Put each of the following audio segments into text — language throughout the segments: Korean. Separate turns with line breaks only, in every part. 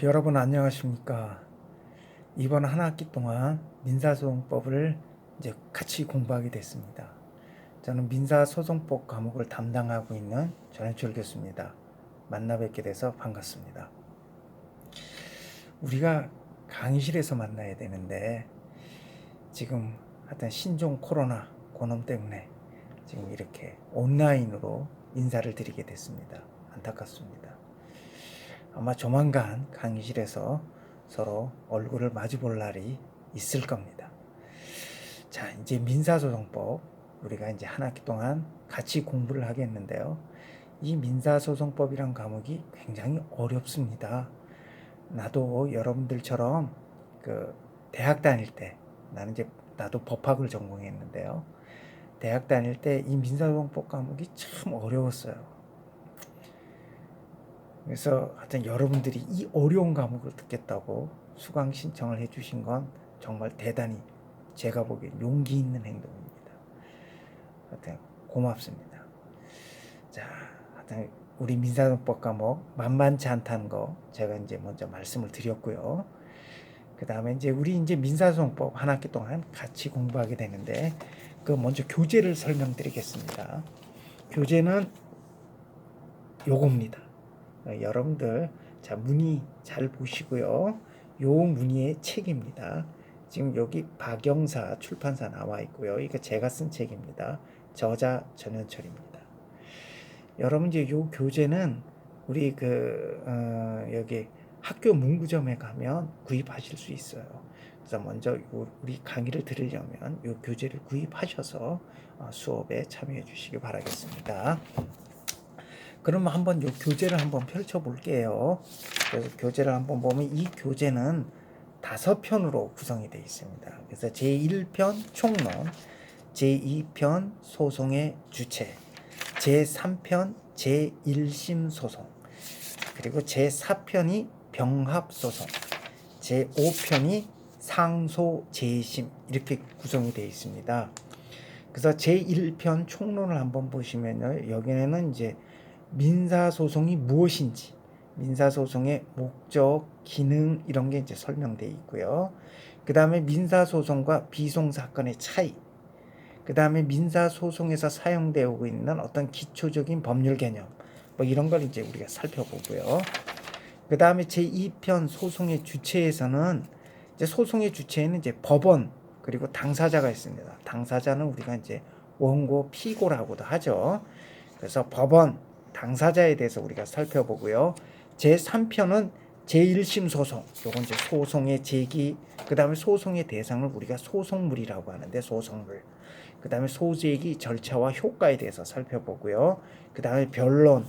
여러분 안녕하십니까? 이번 한 학기 동안 민사소송법을 이제 같이 공부하게 됐습니다. 저는 민사소송법 과목을 담당하고 있는 전현철 교수입니다. 만나 뵙게 돼서 반갑습니다. 우리가 강의실에서 만나야 되는데 지금 하여튼 신종 코로나 고놈 때문에 지금 이렇게 온라인으로 인사를 드리게 됐습니다. 안타깝습니다. 아마 조만간 강의실에서 서로 얼굴을 마주 볼 날이 있을 겁니다. 자, 이제 민사소송법 우리가 이제 한 학기 동안 같이 공부를 하겠는데요. 이 민사소송법이란 과목이 굉장히 어렵습니다. 나도 여러분들처럼 그 대학 다닐 때 나도 법학을 전공했는데요. 대학 다닐 때 이 민사소송법 과목이 참 어려웠어요. 그래서 하여튼 여러분들이 이 어려운 과목을 듣겠다고 수강 신청을 해주신 건 정말 대단히 제가 보기엔 용기 있는 행동입니다. 하여튼 고맙습니다. 자, 하여튼 우리 민사소송법 과목 만만치 않다는 거 제가 이제 먼저 말씀을 드렸고요. 그 다음에 이제 우리 이제 민사소송법 한 학기 동안 같이 공부하게 되는데 그 먼저 교재를 설명드리겠습니다. 교재는 요겁니다. 여러분들 자 문의 잘 보시고요. 요 문의의 책입니다. 지금 여기 박영사 출판사 나와 있고요. 이거 제가 쓴 책입니다. 저자 전현철입니다. 여러분 이제 요 교재는 우리 여기 학교 문구점에 가면 구입하실 수 있어요. 그래서 먼저 우리 강의를 들으려면 요 교재를 구입하셔서 수업에 참여해 주시기 바라겠습니다. 그러면 한번 이 교재를 한번 펼쳐 볼게요. 그래서 교재를 한번 보면 이 교재는 5편으로 구성이 되어 있습니다. 그래서 제1편 총론, 제2편 소송의 주체, 제3편 제1심 소송, 그리고 제4편이 병합 소송, 제5편이 상소 재심 이렇게 구성이 되어 있습니다. 그래서 제1편 총론을 한번 보시면요. 여기에는 이제 민사소송이 무엇인지, 민사소송의 목적, 기능 이런 게 이제 설명되어 있고요. 그 다음에 민사소송과 비송사건의 차이, 그 다음에 민사소송에서 사용되고 있는 어떤 기초적인 법률 개념, 뭐 이런 걸 이제 우리가 살펴보고요. 그 다음에 제2편 소송의 주체에서는 이제 소송의 주체에는 이제 법원 그리고 당사자가 있습니다. 당사자는 우리가 이제 원고 피고라고도 하죠. 그래서 법원 당사자에 대해서 우리가 살펴보고요. 제3편은 제1심 소송, 요건 이제 소송의 제기, 그 다음에 소송의 대상을 우리가 소송물이라고 하는데 소송물, 그 다음에 소제기 절차와 효과에 대해서 살펴보고요. 그 다음에 변론,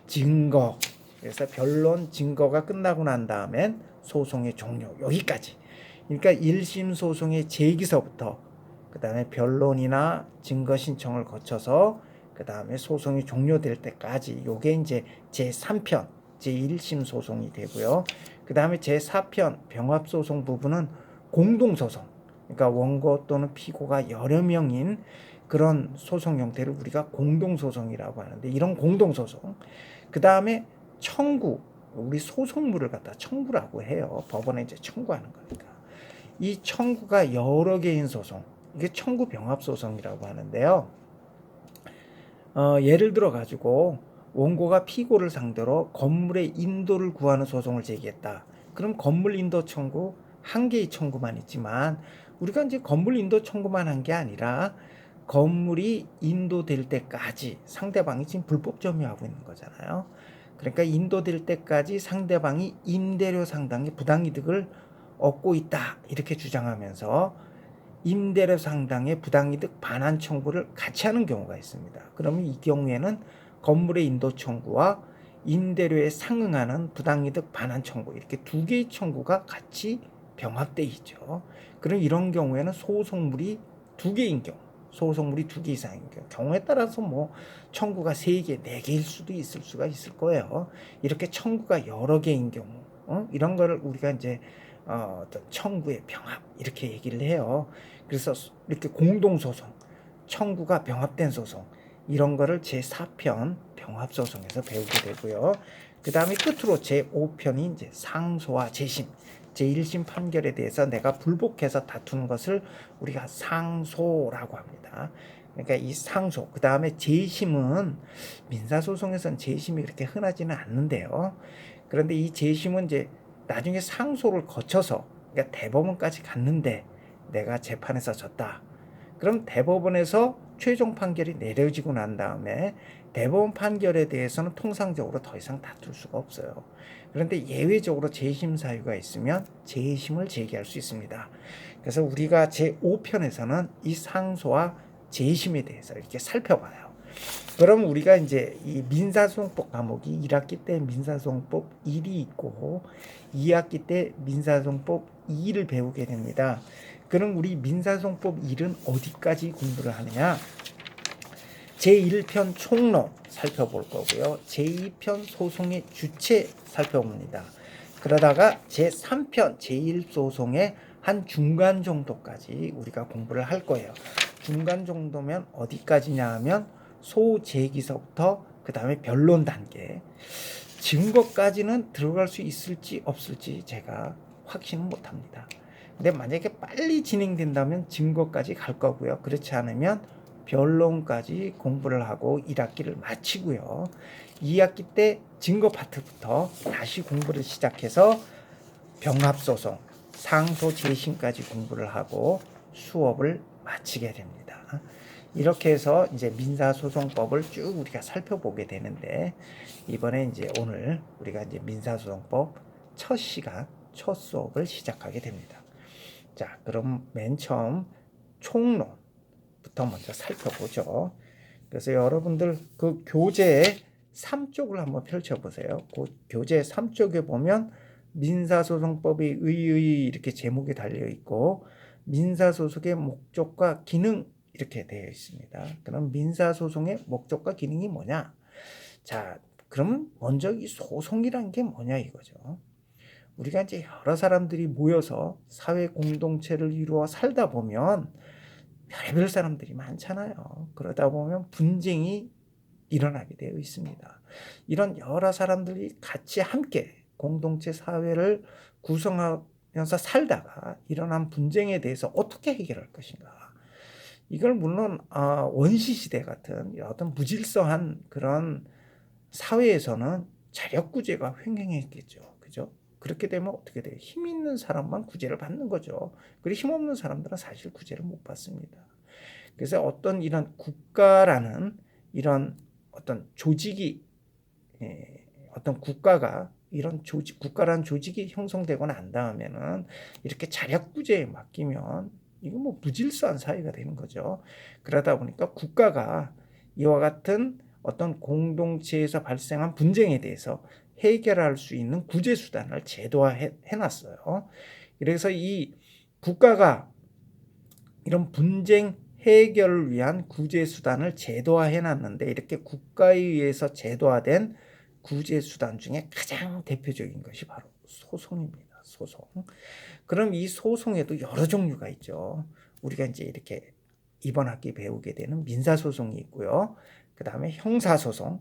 증거, 그래서 변론, 증거가 끝나고 난 다음엔 소송의 종료, 여기까지. 그러니까 1심 소송의 제기서부터 그 다음에 변론이나 증거 신청을 거쳐서 그 다음에 소송이 종료될 때까지 요게 이제 제3편 제1심 소송이 되고요. 그 다음에 제4편 병합소송 부분은 공동소송, 그러니까 원고 또는 피고가 여러 명인 그런 소송 형태를 우리가 공동소송이라고 하는데, 이런 공동소송, 그 다음에 청구, 우리 소송물을 갖다 청구라고 해요. 법원에 이제 청구하는 거니까. 이 청구가 여러 개인 소송, 이게 청구 병합 소송이라고 하는데요. 예를 들어 가지고 원고가 피고를 상대로 건물의 인도를 구하는 소송을 제기했다. 그럼 건물 인도 청구 한 개의 청구만 있지만, 우리가 이제 건물 인도 청구만 한 게 아니라 건물이 인도될 때까지 상대방이 지금 불법 점유하고 있는 거잖아요. 그러니까 인도될 때까지 상대방이 임대료 상당의 부당이득을 얻고 있다 이렇게 주장하면서 임대료 상당의 부당이득 반환 청구를 같이 하는 경우가 있습니다. 그러면 이 경우에는 건물의 인도 청구와 임대료에 상응하는 부당이득 반환 청구, 이렇게 두 개의 청구가 같이 병합되어 있죠. 그럼 이런 경우에는 소송물이 두 개인 경우, 소송물이 두 개 이상인 경우에 따라서 뭐 청구가 3개, 4개일 수도 있을 수가 있을 거예요. 이렇게 청구가 여러 개인 경우, 이런 거를 우리가 이제 청구의 병합 이렇게 얘기를 해요. 그래서 이렇게 공동소송, 청구가 병합된 소송, 이런 거를 제4편 병합소송에서 배우게 되고요. 그 다음에 끝으로 제5편이 이제 상소와 재심, 제1심 판결에 대해서 내가 불복해서 다투는 것을 우리가 상소라고 합니다. 그러니까 이 상소, 그 다음에 재심은 민사소송에서는 재심이 그렇게 흔하지는 않는데요. 그런데 이 재심은 이제 나중에 상소를 거쳐서, 그러니까 대법원까지 갔는데 내가 재판에서 졌다. 그럼 대법원에서 최종 판결이 내려지고 난 다음에 대법원 판결에 대해서는 통상적으로 더 이상 다툴 수가 없어요. 그런데 예외적으로 재심 사유가 있으면 재심을 제기할 수 있습니다. 그래서 우리가 제5편에서는 이 상소와 재심에 대해서 이렇게 살펴봐요. 그럼 우리가 이제 이 민사소송법 과목이 1학기 때 민사소송법 1이 있고 2학기 때 민사소송법 2를 배우게 됩니다. 그럼 우리 민사소송법 1은 어디까지 공부를 하느냐? 제1편 총론 살펴볼 거고요. 제2편 소송의 주체 살펴봅니다. 그러다가 제3편 제1소송의 한 중간 정도까지 우리가 공부를 할 거예요. 중간 정도면 어디까지냐 하면 소제기서부터 그 다음에 변론 단계, 증거까지는 들어갈 수 있을지 없을지 제가 확신은 못합니다. 근데 만약에 빨리 진행된다면 증거까지 갈 거고요. 그렇지 않으면 변론까지 공부를 하고 1학기를 마치고요. 2학기 때 증거 파트부터 다시 공부를 시작해서 병합소송, 상소 재심까지 공부를 하고 수업을 마치게 됩니다. 이렇게 해서 이제 민사소송법을 쭉 우리가 살펴보게 되는데, 이번에 이제 오늘 우리가 이제 민사소송법 첫 시간, 첫 수업을 시작하게 됩니다. 자, 그럼 맨 처음 총론부터 먼저 살펴보죠. 그래서 여러분들 그 교재 3쪽을 한번 펼쳐보세요. 그 교재 3쪽에 보면 민사소송법의 의의 이렇게 제목이 달려 있고 민사소송의 목적과 기능 이렇게 되어 있습니다. 그럼 민사소송의 목적과 기능이 뭐냐? 자, 그럼 먼저 이 소송이란 게 뭐냐 이거죠. 우리가 이제 여러 사람들이 모여서 사회 공동체를 이루어 살다 보면 별의별 사람들이 많잖아요. 그러다 보면 분쟁이 일어나게 되어 있습니다. 이런 여러 사람들이 같이 함께 공동체 사회를 구성하면서 살다가 일어난 분쟁에 대해서 어떻게 해결할 것인가. 이걸 물론 원시시대 같은 어떤 무질서한 그런 사회에서는 자력구제가 횡행했겠죠. 그죠? 그렇게 되면 어떻게 돼요? 힘 있는 사람만 구제를 받는 거죠. 그리고 힘 없는 사람들은 사실 구제를 못 받습니다. 그래서 어떤 이런 국가라는 이런 어떤 조직이 어떤 국가가 이런 조직, 국가라는 조직이 형성되고 난 다음에는 이렇게 자력구제에 맡기면 이거 뭐 무질서한 사회가 되는 거죠. 그러다 보니까 국가가 이와 같은 어떤 공동체에서 발생한 분쟁에 대해서 해결할 수 있는 구제 수단을 제도화해 놨어요. 그래서 이 국가가 이런 분쟁 해결을 위한 구제 수단을 제도화해 놨는데, 이렇게 국가에 의해서 제도화된 구제 수단 중에 가장 대표적인 것이 바로 소송입니다. 소송. 그럼 이 소송에도 여러 종류가 있죠. 우리가 이제 이렇게 이번 학기 배우게 되는 민사소송이 있고요. 그 다음에 형사소송,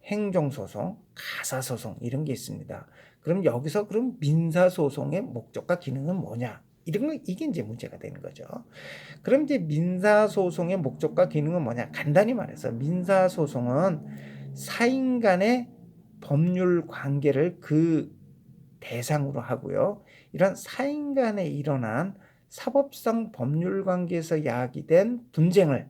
행정소송, 가사소송 이런 게 있습니다. 그럼 여기서 그럼 민사소송의 목적과 기능은 뭐냐? 이런 거 이게 이제 문제가 되는 거죠. 그럼 이제 민사소송의 목적과 기능은 뭐냐? 간단히 말해서 민사소송은 사인 간의 법률 관계를 그 대상으로 하고요. 이런 사인 간에 일어난 사법상 법률 관계에서 야기된 분쟁을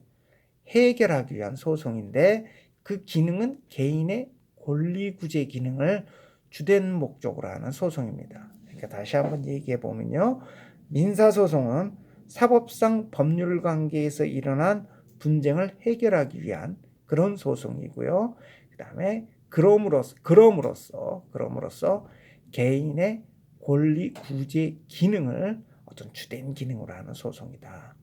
해결하기 위한 소송인데, 그 기능은 개인의 권리 구제 기능을 주된 목적으로 하는 소송입니다. 그러니까 다시 한번 얘기해 보면요. 민사소송은 사법상 법률 관계에서 일어난 분쟁을 해결하기 위한 그런 소송이고요. 그다음에 그럼으로써 개인의 권리 구제 기능을 어떤 주된 기능으로 하는 소송이다.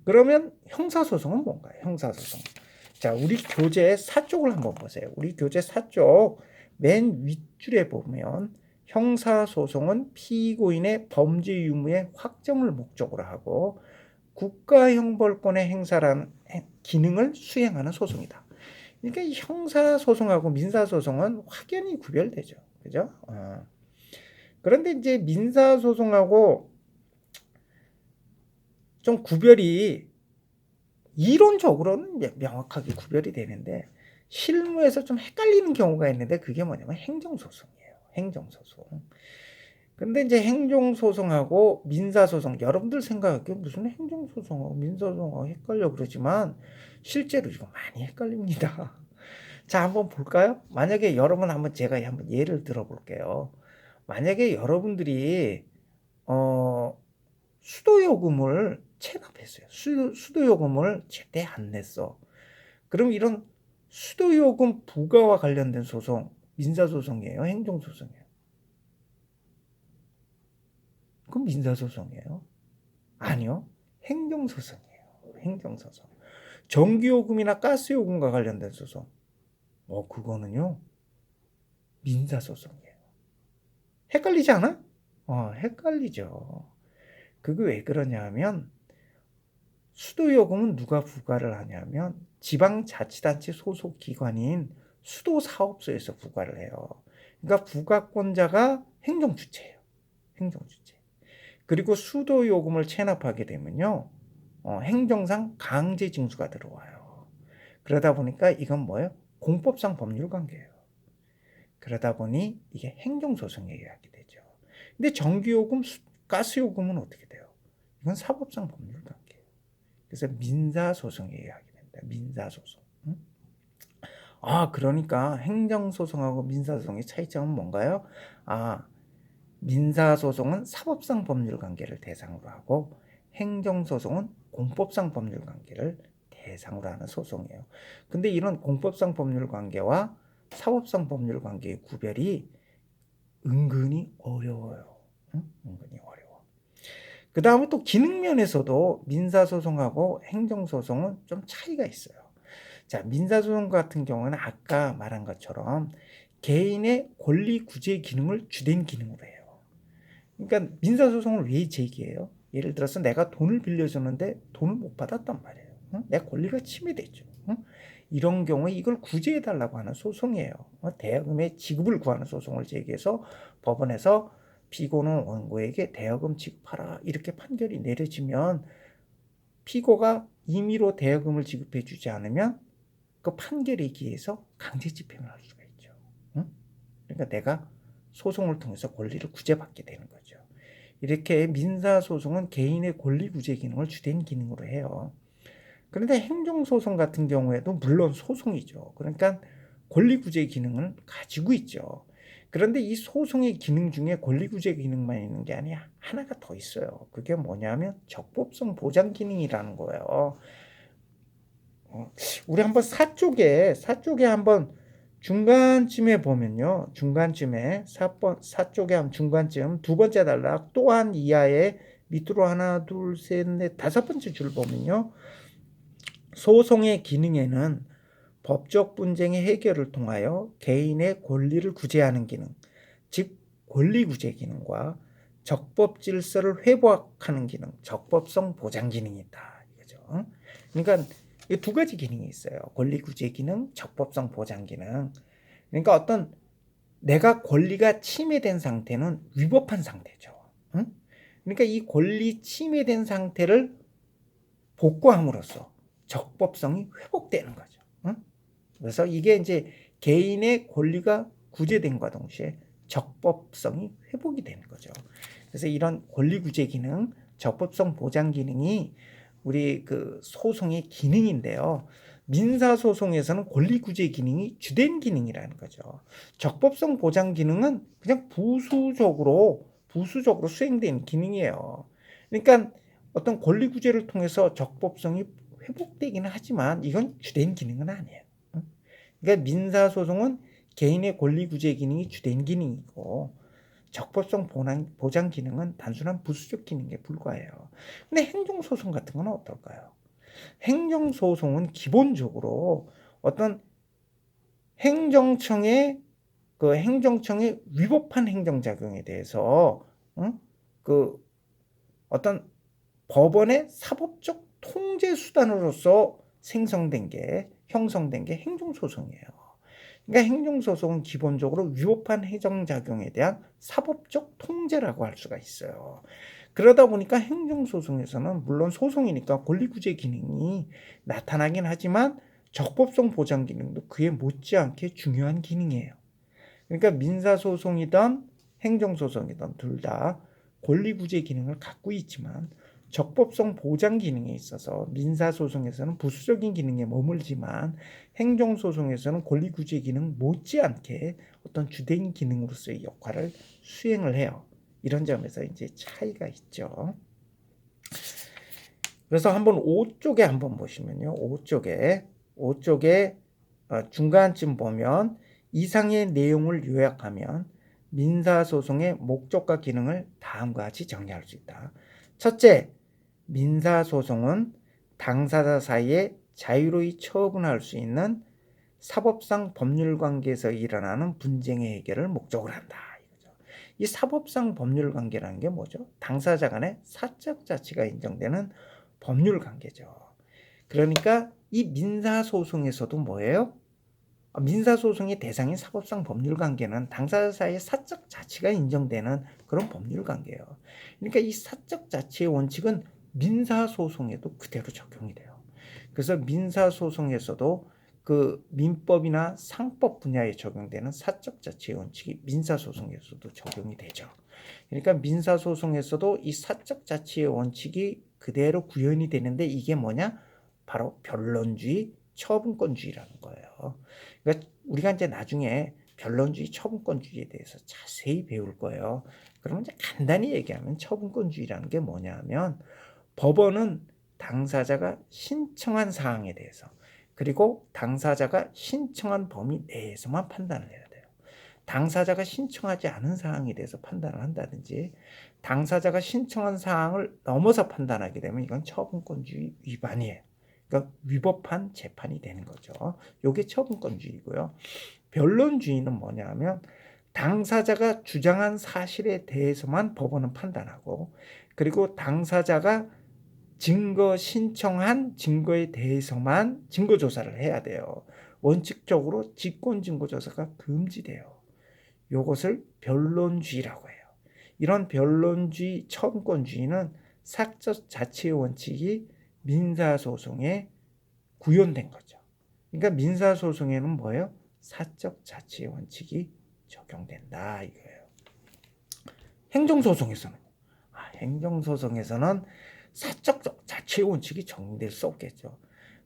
그러면 형사소송은 뭔가요? 형사소송. 자, 우리 교재 4쪽을 한번 보세요. 우리 교재 4쪽 맨 윗줄에 보면 형사소송은 피고인의 범죄 유무의 확정을 목적으로 하고 국가 형벌권의 행사라는 기능을 수행하는 소송이다. 그러니까 이 형사소송하고 민사소송은 확연히 구별되죠. 그죠? 그런데 이제 민사소송하고 좀 구별이 이론적으로는 명확하게 구별이 되는데 실무에서 좀 헷갈리는 경우가 있는데 그게 뭐냐면 행정소송이에요. 행정소송. 근데 이제 행정소송하고 민사소송, 여러분들 생각하기에 무슨 행정소송하고 민사소송하고 헷갈려 그러지만 실제로 이거 많이 헷갈립니다. 자, 한번 볼까요? 만약에 여러분 제가 한번 예를 들어 볼게요. 만약에 여러분들이 수도요금을 체납했어요. 수도요금을 제때 안 냈어. 그럼 이런 수도요금 부과와 관련된 소송, 민사소송이에요? 행정소송이에요? 그럼 민사소송이에요? 아니요. 행정소송이에요. 행정소송. 전기요금이나 가스요금과 관련된 소송. 그거는요. 민사소송이에요. 헷갈리지 않아? 헷갈리죠. 그게 왜 그러냐 하면 수도요금은 누가 부과를 하냐면 지방자치단체 소속 기관인 수도사업소에서 부과를 해요. 그러니까 부과권자가 행정주체예요. 행정주체. 그리고 수도요금을 체납하게 되면요. 행정상 강제징수가 들어와요. 그러다 보니까 이건 뭐예요? 공법상 법률관계예요. 그러다 보니 이게 행정소송에 의하게 되죠. 근데 전기요금, 가스요금은 어떻게 돼요? 이건 사법상 법률관계예요. 그래서 민사소송에 의하게 됩니다. 민사소송. 응? 그러니까 행정소송하고 민사소송의 차이점은 뭔가요? 민사소송은 사법상 법률관계를 대상으로 하고 행정소송은 공법상 법률관계를 대상으로 하는 소송이에요. 근데 이런 공법상 법률관계와 사법상 법률관계의 구별이 은근히 어려워요. 응? 은근히 어려워. 그 다음에 또 기능면에서도 민사소송하고 행정소송은 좀 차이가 있어요. 자, 민사소송 같은 경우는 아까 말한 것처럼 개인의 권리 구제 기능을 주된 기능으로 해요. 그러니까 민사소송을 왜 제기해요? 예를 들어서 내가 돈을 빌려줬는데 돈을 못 받았단 말이에요. 내 권리가 침해됐죠. 이런 경우에 이걸 구제해달라고 하는 소송이에요. 대여금의 지급을 구하는 소송을 제기해서 법원에서 피고는 원고에게 대여금 지급하라 이렇게 판결이 내려지면 피고가 임의로 대여금을 지급해 주지 않으면 그 판결에 기해서 강제 집행을 할 수가 있죠. 그러니까 내가 소송을 통해서 권리를 구제받게 되는 거죠. 이렇게 민사소송은 개인의 권리 구제 기능을 주된 기능으로 해요. 그런데 행정소송 같은 경우에도 물론 소송이죠. 그러니까 권리 구제 기능을 가지고 있죠. 그런데 이 소송의 기능 중에 권리 구제 기능만 있는 게 아니야. 하나가 더 있어요. 그게 뭐냐면 적법성 보장 기능이라는 거예요. 우리 한번 사쪽에 한번 중간쯤에 보면요. 중간쯤에 사쪽에 한 중간쯤 두 번째 단락 또한 이하에 밑으로 하나 둘 셋 넷 다섯 번째 줄 보면요. 소송의 기능에는 법적 분쟁의 해결을 통하여 개인의 권리를 구제하는 기능, 즉 권리 구제 기능과 적법 질서를 회복하는 기능, 적법성 보장 기능이 있다. 이거죠. 그러니까 이 두 가지 기능이 있어요. 권리 구제 기능, 적법성 보장 기능. 그러니까 어떤 내가 권리가 침해된 상태는 위법한 상태죠. 응? 그러니까 이 권리 침해된 상태를 복구함으로써 적법성이 회복되는 거죠. 응? 그래서 이게 이제 개인의 권리가 구제된과 동시에 적법성이 회복이 되는 거죠. 그래서 이런 권리 구제 기능, 적법성 보장 기능이 우리 그 소송의 기능인데요. 민사소송에서는 권리 구제 기능이 주된 기능이라는 거죠. 적법성 보장 기능은 그냥 부수적으로 수행된 기능이에요. 그러니까 어떤 권리 구제를 통해서 적법성이 회복되기는 하지만 이건 주된 기능은 아니에요. 그러니까 민사소송은 개인의 권리 구제 기능이 주된 기능이고 적법성 보장 기능은 단순한 부수적 기능에 불과해요. 근데 행정소송 같은 건 어떨까요? 행정소송은 기본적으로 어떤 행정청의 위법한 행정작용에 대해서 어떤 법원의 사법적 통제 수단으로서 형성된 게 행정소송이에요. 그러니까 행정소송은 기본적으로 위법한 행정작용에 대한 사법적 통제라고 할 수가 있어요. 그러다 보니까 행정소송에서는 물론 소송이니까 권리구제 기능이 나타나긴 하지만 적법성 보장 기능도 그에 못지않게 중요한 기능이에요. 그러니까 민사소송이든 행정소송이든 둘 다 권리구제 기능을 갖고 있지만 적법성 보장 기능에 있어서 민사소송에서는 부수적인 기능에 머물지만 행정소송에서는 권리구제 기능 못지않게 어떤 주된 기능으로서의 역할을 수행을 해요. 이런 점에서 이제 차이가 있죠. 그래서 한번 5쪽에 한번 보시면요. 5쪽에 중간쯤 보면 이상의 내용을 요약하면 민사소송의 목적과 기능을 다음과 같이 정리할 수 있다. 첫째, 민사소송은 당사자 사이에 자유로이 처분할 수 있는 사법상 법률관계에서 일어나는 분쟁의 해결을 목적으로 한다. 이 사법상 법률관계라는 게 뭐죠? 당사자 간의 사적 자치가 인정되는 법률관계죠. 그러니까 이 민사소송에서도 뭐예요? 민사소송의 대상인 사법상 법률관계는 당사자 사이의 사적 자치가 인정되는 그런 법률관계예요. 그러니까 이 사적 자치의 원칙은 민사소송에도 그대로 적용이 돼요. 그래서 민사소송에서도 그 민법이나 상법 분야에 적용되는 사적 자치의 원칙이 민사소송에서도 적용이 되죠. 그러니까 민사소송에서도 이 사적 자치의 원칙이 그대로 구현이 되는데 이게 뭐냐? 바로 변론주의, 처분권주의라는 거예요. 그러니까 우리가 이제 나중에 변론주의, 처분권주의에 대해서 자세히 배울 거예요. 그러면 이제 간단히 얘기하면 처분권주의라는 게 뭐냐면 법원은 당사자가 신청한 사항에 대해서 그리고 당사자가 신청한 범위 내에서만 판단을 해야 돼요. 당사자가 신청하지 않은 사항에 대해서 판단을 한다든지 당사자가 신청한 사항을 넘어서 판단하게 되면 이건 처분권주의 위반이에요. 그러니까 위법한 재판이 되는 거죠. 이게 처분권주의고요. 변론주의는 뭐냐면 당사자가 주장한 사실에 대해서만 법원은 판단하고 그리고 당사자가 증거 신청한 증거에 대해서만 증거 조사를 해야 돼요. 원칙적으로 직권 증거 조사가 금지돼요. 이것을 변론주의라고 해요. 이런 변론주의, 처분권주의는 사적 자치의 원칙이 민사소송에 구현된 거죠. 그러니까 민사소송에는 뭐예요? 사적 자치의 원칙이 적용된다 이거예요. 행정소송에서는 사적 자치의 원칙이 적용될 수 없겠죠.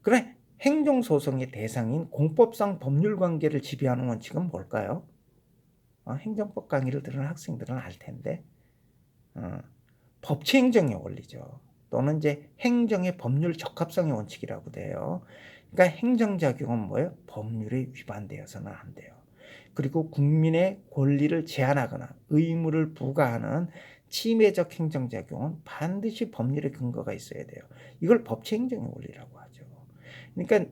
그래 행정소송의 대상인 공법상 법률관계를 지배하는 원칙은 뭘까요? 행정법 강의를 들은 학생들은 알 텐데 법치행정의 원리죠. 또는 이제 행정의 법률 적합성의 원칙이라고 돼요. 그러니까 행정작용은 뭐예요? 법률에 위반되어서는 안 돼요. 그리고 국민의 권리를 제한하거나 의무를 부과하는 침해적 행정작용은 반드시 법률의 근거가 있어야 돼요. 이걸 법치행정의 원리라고 하죠. 그러니까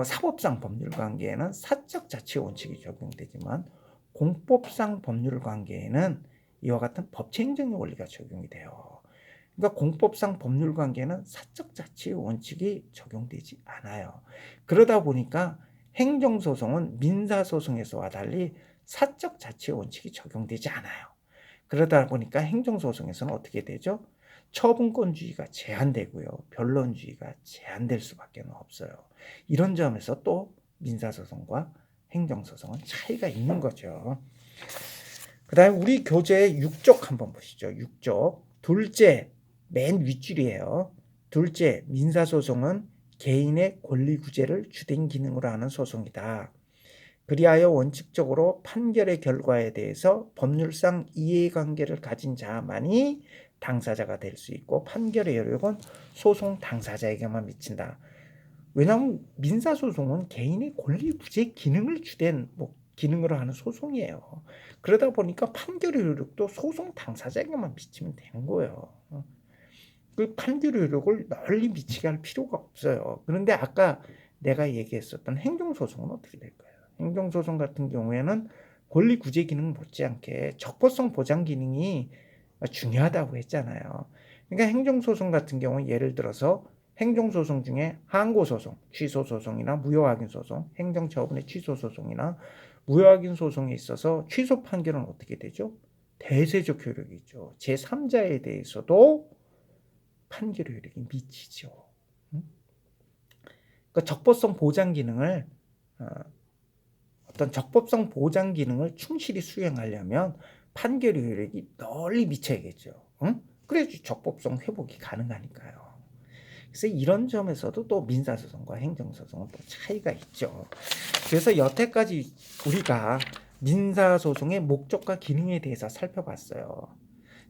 사법상 법률관계에는 사적 자치 원칙이 적용되지만 공법상 법률관계에는 이와 같은 법치행정의 원리가 적용이 돼요. 그러니까 공법상 법률관계는 사적 자치의 원칙이 적용되지 않아요. 그러다 보니까 행정소송은 민사소송에서와 달리 사적 자치의 원칙이 적용되지 않아요. 그러다 보니까 행정소송에서는 어떻게 되죠? 처분권주의가 제한되고요. 변론주의가 제한될 수밖에 없어요. 이런 점에서 또 민사소송과 행정소송은 차이가 있는 거죠. 그 다음에 우리 교재 6쪽 한번 보시죠. 6쪽. 둘째, 맨 윗줄이에요. 둘째, 민사소송은 개인의 권리구제를 주된 기능으로 하는 소송이다. 그리하여 원칙적으로 판결의 결과에 대해서 법률상 이해관계를 가진 자만이 당사자가 될 수 있고 판결의 여력은 소송 당사자에게만 미친다. 왜냐하면 민사소송은 개인의 권리구제 기능을 주된 기능으로 하는 소송이에요. 그러다 보니까 판결의 효력도 소송 당사자에게만 미치면 되는 거예요. 그 판결의 효력을 널리 미치게 할 필요가 없어요. 그런데 아까 내가 얘기했었던 행정소송은 어떻게 될까요? 행정소송 같은 경우에는 권리구제 기능 못지않게 적법성 보장 기능이 중요하다고 했잖아요. 그러니까 행정소송 같은 경우는 예를 들어서 행정소송 중에 항고소송, 취소소송이나 무효확인소송, 행정처분의 취소소송이나 무효확인소송에 있어서 취소 판결은 어떻게 되죠? 대세적 효력이 있죠. 제3자에 대해서도 판결 효력이 미치죠. 그러니까 적법성 보장 기능을 어떤 적법성 보장 기능을 충실히 수행하려면 판결 효력이 널리 미쳐야겠죠. 응? 그래야지 적법성 회복이 가능하니까요. 그래서 이런 점에서도 또 민사소송과 행정소송은 또 차이가 있죠. 그래서 여태까지 우리가 민사소송의 목적과 기능에 대해서 살펴봤어요.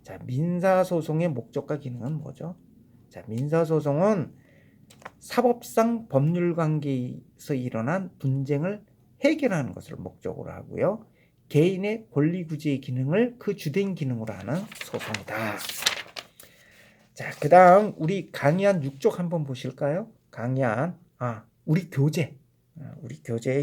자, 민사소송의 목적과 기능은 뭐죠? 자, 민사소송은 사법상 법률관계에서 일어난 분쟁을 해결하는 것을 목적으로 하고요. 개인의 권리구제의 기능을 그 주된 기능으로 하는 소송이다. 자, 그 다음 우리 강의안 6쪽 한번 보실까요? 강의안, 우리 교재의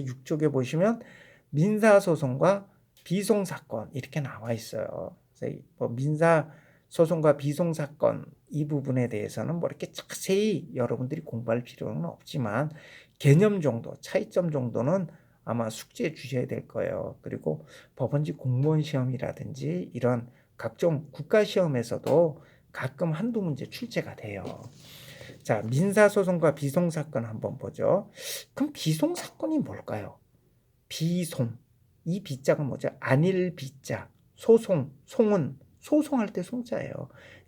6쪽에 보시면 민사소송과 비송사건 이렇게 나와 있어요. 그래서 뭐 민사소송과 비송사건 이 부분에 대해서는 뭐 이렇게 자세히 여러분들이 공부할 필요는 없지만 개념 정도, 차이점 정도는 아마 숙지해 주셔야 될 거예요. 그리고 법원직 공무원 시험이라든지 이런 각종 국가시험에서도 가끔 한두 문제 출제가 돼요. 자, 민사소송과 비송사건 한번 보죠. 그럼 비송사건이 뭘까요? 비송. 이 비자가 뭐죠? 아닐 비자. 송은 소송할 때 송자예요.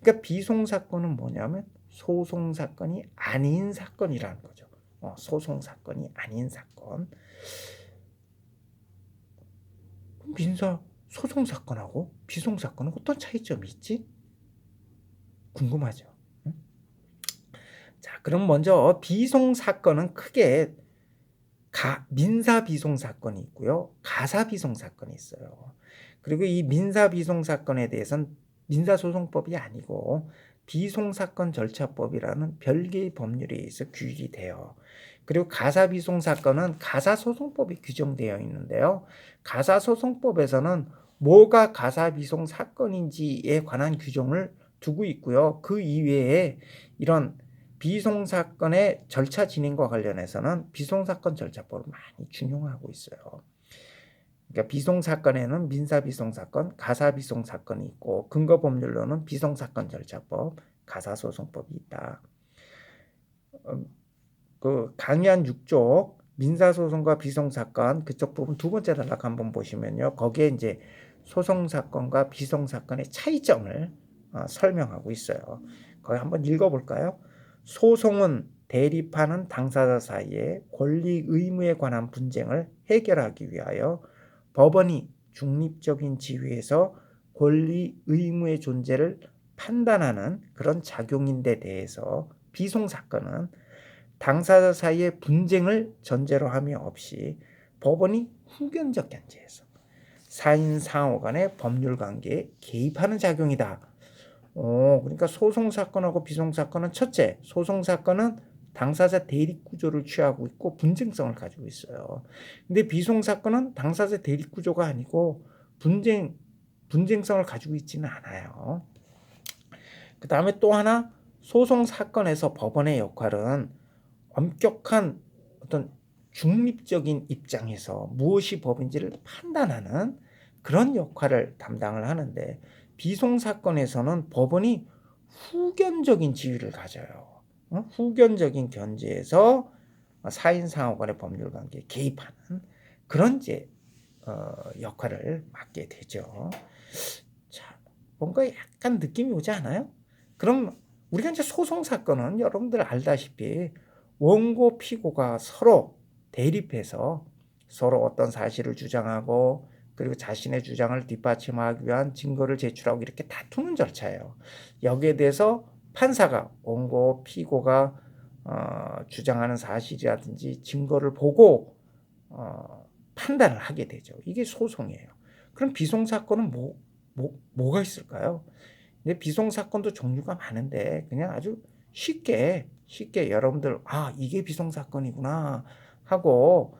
그러니까 비송사건은 뭐냐면 소송사건이 아닌 사건이라는 거죠. 소송사건이 아닌 사건. 그럼 민사 소송사건하고 비송사건은 어떤 차이점이 있지? 궁금하죠? 응? 자, 그럼 먼저 비송사건은 크게 민사비송사건이 있고요. 가사비송사건이 있어요. 그리고 이 민사비송사건에 대해서는 민사소송법이 아니고 비송사건 절차법이라는 별개의 법률에 의해서 규율이 돼요. 그리고 가사비송사건은 가사소송법이 규정되어 있는데요. 가사소송법에서는 뭐가 가사비송사건인지에 관한 규정을 두고 있고요. 그 이외에 이런 비송사건의 절차 진행과 관련해서는 비송사건 절차법을 많이 준용하고 있어요. 그러니까 비송사건에는 민사비송사건, 가사비송사건이 있고 근거법률로는 비송사건 절차법, 가사소송법이 있다. 그 강의안 6쪽 민사소송과 비송사건 그쪽 부분 두 번째 단락 한번 보시면요. 거기에 이제 소송사건과 비송사건의 차이점을 설명하고 있어요. 거기 한번 읽어볼까요? 소송은 대립하는 당사자 사이의 권리 의무에 관한 분쟁을 해결하기 위하여 법원이 중립적인 지위에서 권리 의무의 존재를 판단하는 그런 작용인데 대해서 비송사건은 당사자 사이의 분쟁을 전제로 함이 없이 법원이 후견적 견제에서 사인 상호 간의 법률 관계에 개입하는 작용이다. 그러니까 소송사건하고 비송사건은 첫째, 소송사건은 당사자 대립 구조를 취하고 있고 분쟁성을 가지고 있어요. 근데 비송사건은 당사자 대립 구조가 아니고 분쟁성을 가지고 있지는 않아요. 그 다음에 또 하나, 소송사건에서 법원의 역할은 엄격한 어떤 중립적인 입장에서 무엇이 법인지를 판단하는 그런 역할을 담당을 하는데 비송사건에서는 법원이 후견적인 지위를 가져요. 후견적인 견제에서 사인상호 간의 법률관계에 개입하는 그런 역할을 맡게 되죠. 자, 뭔가 약간 느낌이 오지 않아요? 그럼 우리가 이제 소송사건은 여러분들 알다시피 원고 피고가 서로 대립해서 서로 어떤 사실을 주장하고 그리고 자신의 주장을 뒷받침하기 위한 증거를 제출하고 이렇게 다투는 절차예요. 여기에 대해서 판사가 원고 피고가 주장하는 사실이라든지 증거를 보고 판단을 하게 되죠. 이게 소송이에요. 그럼 비송사건은 뭐가 있을까요? 근데 비송사건도 종류가 많은데 그냥 아주 쉽게 여러분들 이게 비송사건이구나 하고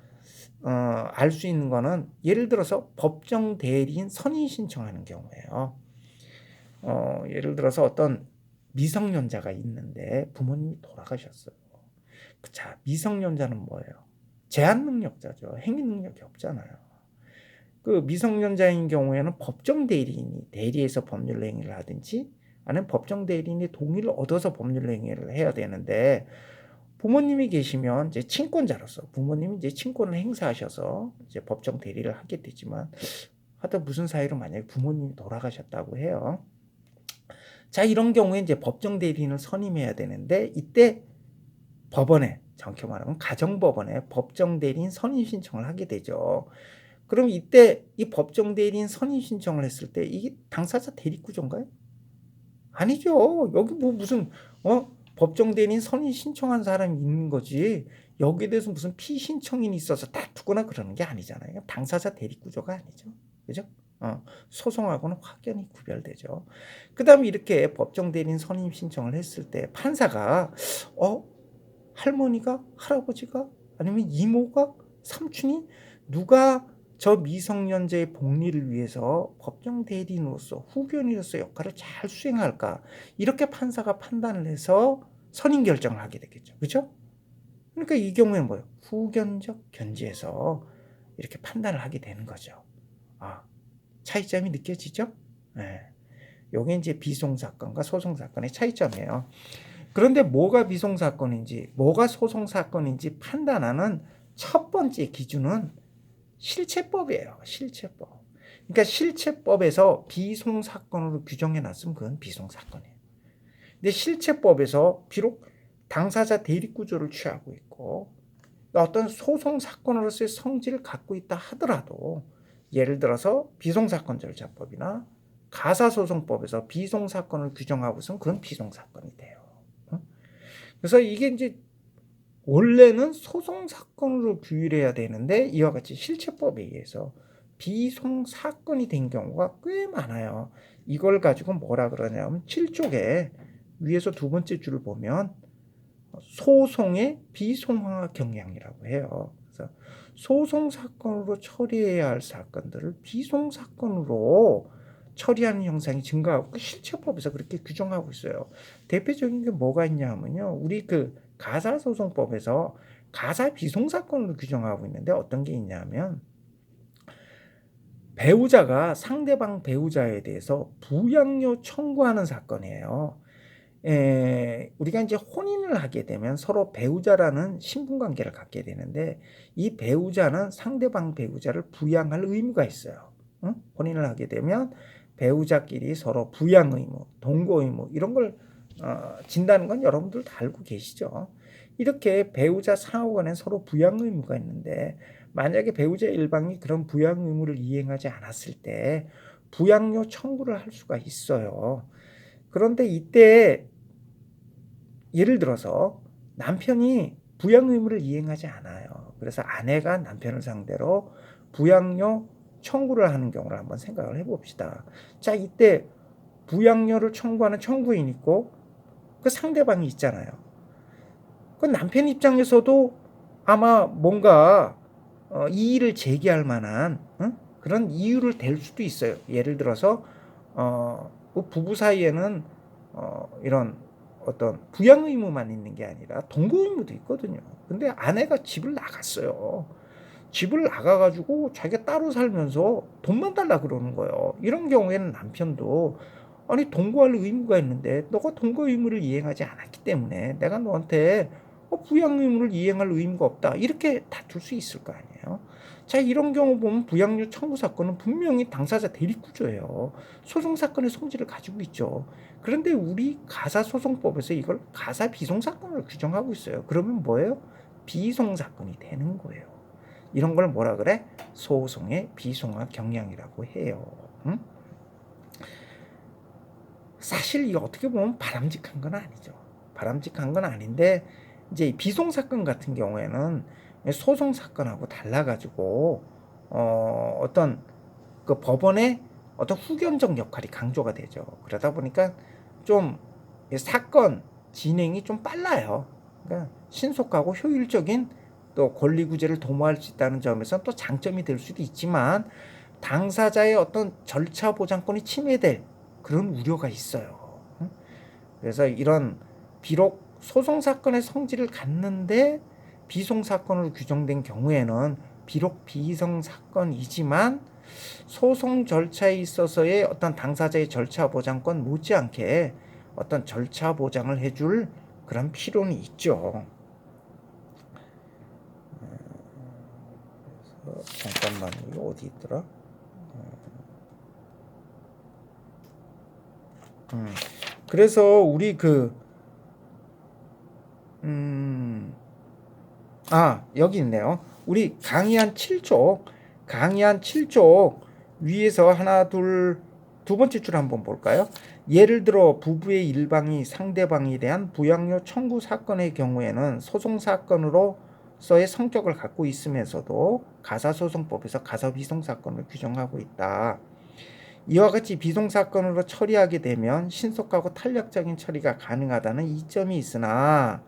알 수 있는 거는 예를 들어서 법정 대리인 선임 신청하는 경우예요. 예를 들어서 어떤 미성년자가 있는데 부모님이 돌아가셨어요. 자, 미성년자는 뭐예요? 제한 능력자죠. 행위 능력이 없잖아요. 그 미성년자인 경우에는 법정 대리인이 대리해서 법률 행위를 하든지 아니면 법정 대리인이 동의를 얻어서 법률 행위를 해야 되는데 부모님이 계시면 이제 친권자로서 부모님이 이제 친권을 행사하셔서 이제 법정 대리를 하게 되지만 하여튼 무슨 사유로 만약에 부모님이 돌아가셨다고 해요. 자, 이런 경우에 이제 법정 대리인을 선임해야 되는데 이때 법원에 정확히 말하면 가정법원에 법정 대리인 선임 신청을 하게 되죠. 그럼 이때 이 법정 대리인 선임 신청을 했을 때 이게 당사자 대리구조인가요? 아니죠. 여기 뭐 무슨 법정 대리인 선임 신청한 사람이 있는 거지. 여기에 대해서 무슨 피신청인이 있어서 다투거나 그러는 게 아니잖아요. 당사자 대리구조가 아니죠. 그죠? 소송하고는 확연히 구별되죠. 그다음에 이렇게 법정 대리인 선임 신청을 했을 때 판사가 할머니가, 할아버지가, 아니면 이모가, 삼촌이 누가 저 미성년자의 복리를 위해서 법정 대리인으로서 후견인으로서 역할을 잘 수행할까, 이렇게 판사가 판단을 해서 선임 결정을 하게 되겠죠. 그죠? 그러니까 이 경우에는 뭐예요? 후견적 견지에서 이렇게 판단을 하게 되는 거죠. 차이점이 느껴지죠? 네. 요게 이제 비송사건과 소송사건의 차이점이에요. 그런데 뭐가 비송사건인지 뭐가 소송사건인지 판단하는 첫 번째 기준은 실체법이에요. 실체법. 그러니까 실체법에서 비송사건으로 규정해놨으면 그건 비송사건이에요. 근데 실체법에서 비록 당사자 대립구조를 취하고 있고 어떤 소송사건으로서의 성질을 갖고 있다 하더라도 예를 들어서 비송사건절차법이나 가사소송법에서 비송사건을 규정하고 있으면 그건 비송사건이 돼요. 그래서 이게 이제 원래는 소송사건으로 규율해야 되는데 이와 같이 실체법에 의해서 비송사건이 된 경우가 꽤 많아요. 이걸 가지고 뭐라 그러냐면 7쪽에 위에서 두 번째 줄을 보면 소송의 비송화 경향이라고 해요. 그래서 소송사건으로 처리해야 할 사건들을 비송사건으로 처리하는 형상이 증가하고 실체법에서 그렇게 규정하고 있어요. 대표적인 게 뭐가 있냐 하면요. 우리 그 가사소송법에서 가사 비송사건으로 규정하고 있는데 어떤 게 있냐면 배우자가 상대방 배우자에 대해서 부양료 청구하는 사건이에요. 우리가 이제 혼인을 하게 되면 서로 배우자라는 신분관계를 갖게 되는데 이 배우자는 상대방 배우자를 부양할 의무가 있어요. 혼인을 하게 되면 배우자끼리 서로 부양 의무, 동거 의무 이런 걸 진다는 건 여러분들 다 알고 계시죠. 이렇게 배우자 상호 간에 서로 부양 의무가 있는데 만약에 배우자 일방이 그런 부양 의무를 이행하지 않았을 때 부양료 청구를 할 수가 있어요. 그런데 이때 예를 들어서 남편이 부양 의무를 이행하지 않아요. 그래서 아내가 남편을 상대로 부양료 청구를 하는 경우를 한번 생각을 해봅시다. 자, 이때 부양료를 청구하는 청구인이 있고 그 상대방이 있잖아요. 그 남편 입장에서도 아마 뭔가 이의를 제기할 만한 그런 이유를 댈 수도 있어요. 예를 들어서 그 부부 사이에는 이런 어떤 부양 의무만 있는 게 아니라 동거 의무도 있거든요. 근데 아내가 집을 나갔어요. 집을 나가가지고 자기가 따로 살면서 돈만 달라 그러는 거예요. 이런 경우에는 남편도 아니 동거할 의무가 있는데 너가 동거 의무를 이행하지 않았기 때문에 내가 너한테 부양 의무를 이행할 의무가 없다 이렇게 다툴 수 있을 거 아니에요. 자, 이런 경우 보면 부양료 청구 사건은 분명히 당사자 대립구조예요. 소송사건의 성질을 가지고 있죠. 그런데 우리 가사소송법에서 이걸 가사 비송사건으로 규정하고 있어요. 그러면 뭐예요? 비송사건이 되는 거예요. 이런 걸 뭐라 그래? 소송의 비송화 경향이라고 해요. 사실 이게 어떻게 보면 바람직한 건 아니죠. 바람직한 건 아닌데 이제 비송사건 같은 경우에는 소송사건하고 달라가지고 어떤 그 법원의 어떤 후견적 역할이 강조가 되죠. 그러다 보니까 좀 사건 진행이 좀 빨라요. 그러니까 신속하고 효율적인 또 권리구제를 도모할 수 있다는 점에서 또 장점이 될 수도 있지만 당사자의 어떤 절차 보장권이 침해될 그런 우려가 있어요. 그래서 이런 비록 소송 사건의 성질을 갖는데 비송 사건으로 규정된 경우에는 비록 비송 사건이지만 소송 절차에 있어서의 어떤 당사자의 절차 보장권 못지않게 어떤 절차 보장을 해줄 그런 필요는 있죠. 잠깐만, 이거 어디 있더라? 그래서 우리 여기 있네요. 우리 강의한 7쪽 위에서 하나, 두 번째 줄 한번 볼까요? 예를 들어 부부의 일방이 상대방에 대한 부양료 청구 사건의 경우에는 소송 사건으로서의 성격을 갖고 있으면서도 가사소송법에서 가사비송 사건을 규정하고 있다. 이와 같이 비송 사건으로 처리하게 되면 신속하고 탄력적인 처리가 가능하다는 이점이 있으나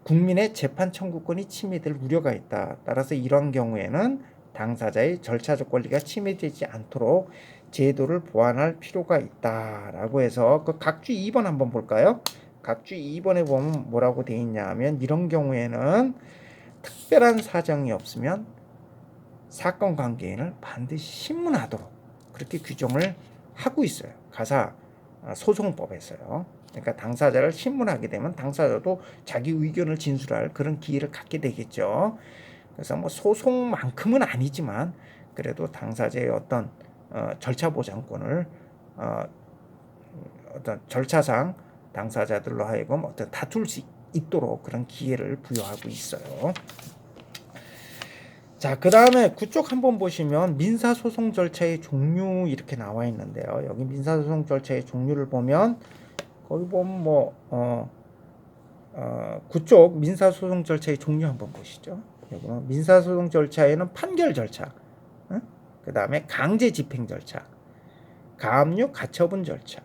국민의 재판 청구권이 침해될 우려가 있다. 따라서 이런 경우에는 당사자의 절차적 권리가 침해되지 않도록 제도를 보완할 필요가 있다라고 해서 그 각주 2번 한번 볼까요? 각주 2번에 보면 뭐라고 되어 있냐 하면 이런 경우에는 특별한 사정이 없으면 사건 관계인을 반드시 신문하도록 그렇게 규정을 하고 있어요. 가사 소송법에서요. 그러니까 당사자를 신문하게 되면 당사자도 자기 의견을 진술할 그런 기회를 갖게 되겠죠. 그래서 뭐 소송만큼은 아니지만 그래도 당사자의 어떤 절차 보장권을 어떤 절차상 당사자들로 하여금 어떤 다툴 수 있도록 그런 기회를 부여하고 있어요. 자, 그 다음에 그쪽 한번 보시면 민사소송 절차의 종류 이렇게 나와 있는데요. 여기 민사소송 절차의 종류를 보면 거기 보면 그쪽 민사소송 절차의 종류 한번 보시죠. 여기 민사소송 절차에는 판결 절차, 그 다음에 강제집행 절차, 가압류 가처분 절차,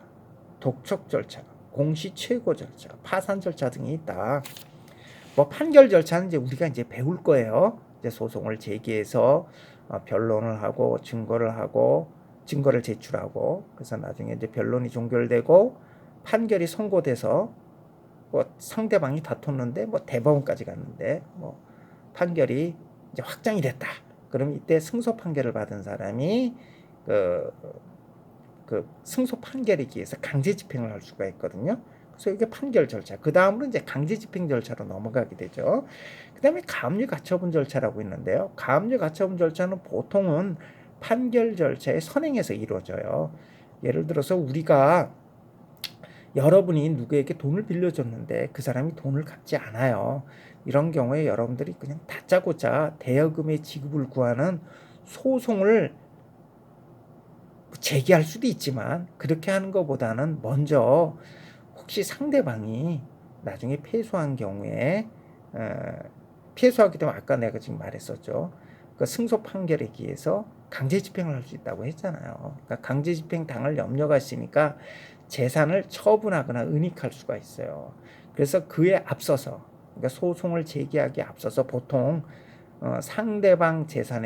독촉 절차, 공시최고 절차, 파산 절차 등이 있다. 뭐 판결 절차는 이제 우리가 이제 배울 거예요. 이제 소송을 제기해서 변론을 하고 증거를 제출하고 그래서 나중에 이제 변론이 종결되고 판결이 선고돼서 뭐 상대방이 다퉜는데 뭐 대법원까지 갔는데 뭐 판결이 이제 확정이 됐다. 그럼 이때 승소 판결을 받은 사람이 그 승소 판결에 기해서 강제 집행을 할 수가 있거든요. 그래서 이게 판결 절차. 그 다음으로 이제 강제 집행 절차로 넘어가게 되죠. 그 다음에 가압류 가처분 절차라고 있는데요. 가압류 가처분 절차는 보통은 판결 절차의 선행에서 이루어져요. 예를 들어서 우리가 여러분이 누구에게 돈을 빌려줬는데 그 사람이 돈을 갚지 않아요. 이런 경우에 여러분들이 그냥 다짜고짜 대여금의 지급을 구하는 소송을 제기할 수도 있지만 그렇게 하는 것보다는 먼저 혹시 상대방이 나중에 패소한 경우에 패소하게 되면 아까 내가 지금 말했었죠. 그 승소 판결에 기해서 강제 집행을 할 수 있다고 했잖아요. 그러니까 강제 집행 당할 염려가 있으니까 재산을 처분하거나 은닉할 수가 있어요. 그래서 그에 앞서서 그러니까 소송을 제기하기에 앞서서 보통 상대방 재산에